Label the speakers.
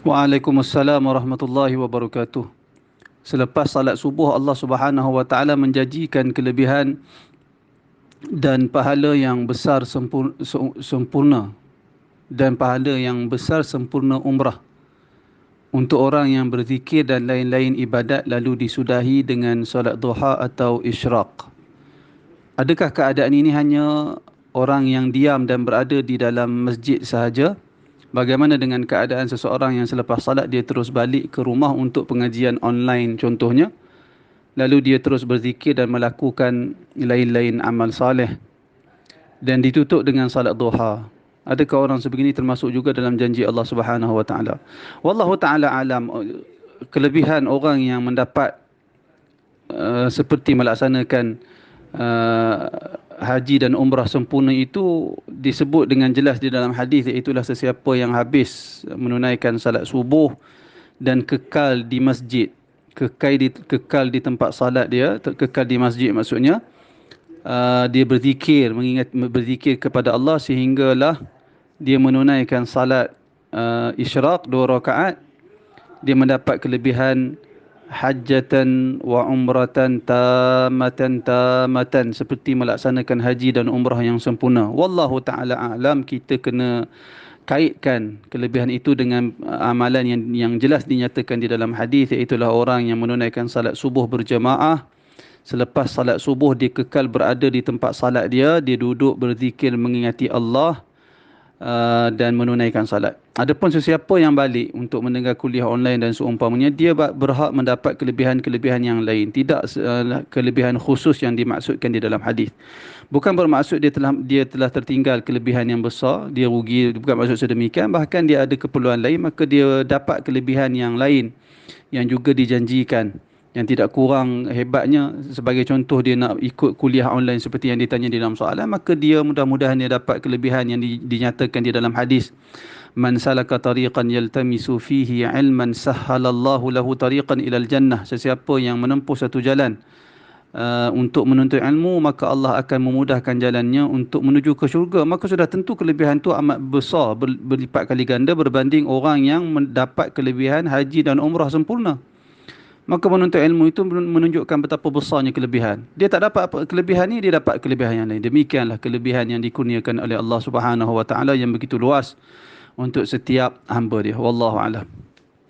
Speaker 1: Waalaikumsalam warahmatullahi wabarakatuh. Selepas salat subuh, Allah Subhanahu wa taala menjanjikan kelebihan dan pahala yang besar sempurna dan pahala yang besar sempurna umrah untuk orang yang berzikir dan lain-lain ibadat lalu disudahi dengan solat duha atau isyraq. Adakah keadaan ini hanya orang yang diam dan berada di dalam masjid sahaja? Bagaimana dengan keadaan seseorang yang selepas salat dia terus balik ke rumah untuk pengajian online contohnya, lalu dia terus berzikir dan melakukan lain-lain amal saleh dan ditutup dengan salat duha? Adakah orang sebegini termasuk juga dalam janji Allah Subhanahu wa taala? Wallahu taala alam. Kelebihan orang yang mendapat seperti melaksanakan uh, haji dan umrah sempurna itu disebut dengan jelas di dalam hadis, iaitu sesiapa yang habis menunaikan salat subuh dan kekal di masjid, kekal di tempat salat dia, kekal di masjid maksudnya, dia berzikir kepada Allah sehinggalah dia menunaikan salat isyraq 2 rakaat, dia mendapat kelebihan hajjatan wa umratan tamatan seperti melaksanakan haji dan umrah yang sempurna. Wallahu taala a'lam. Kita kena kaitkan kelebihan itu dengan amalan yang jelas dinyatakan di dalam hadis, iaitu orang yang menunaikan salat subuh berjamaah. Selepas salat subuh dia kekal berada di tempat salat dia, dia duduk berzikir mengingati Allah dan menunaikan salat. Adapun sesiapa yang balik untuk mendengar kuliah online dan seumpamanya, dia berhak mendapat kelebihan-kelebihan yang lain, tidak kelebihan khusus yang dimaksudkan di dalam hadis. Bukan bermaksud dia telah tertinggal kelebihan yang besar, dia rugi, bukan maksud sedemikian. Bahkan dia ada keperluan lain, maka dia dapat kelebihan yang lain yang juga dijanjikan, yang tidak kurang hebatnya. Sebagai contoh, dia nak ikut kuliah online seperti yang ditanya di dalam soalan, maka dia mudah-mudahan dia dapat kelebihan yang dinyatakan di dalam hadis. Man salaka tariqan yaltamisu fihi ilman sahhalallahu lahu tariqan ilal jannah. Sesiapa yang menempuh satu jalan untuk menuntut ilmu, maka Allah akan memudahkan jalannya untuk menuju ke syurga. Maka sudah tentu kelebihan itu amat besar, berlipat kali ganda berbanding orang yang mendapat kelebihan haji dan umrah sempurna. Maka menuntut ilmu itu menunjukkan betapa besarnya kelebihan. Dia tak dapat kelebihan ni, dia dapat kelebihan yang lain. Demikianlah kelebihan yang dikurniakan oleh Allah Subhanahu wa taala yang begitu luas untuk setiap hamba dia. Wallahu a'lam.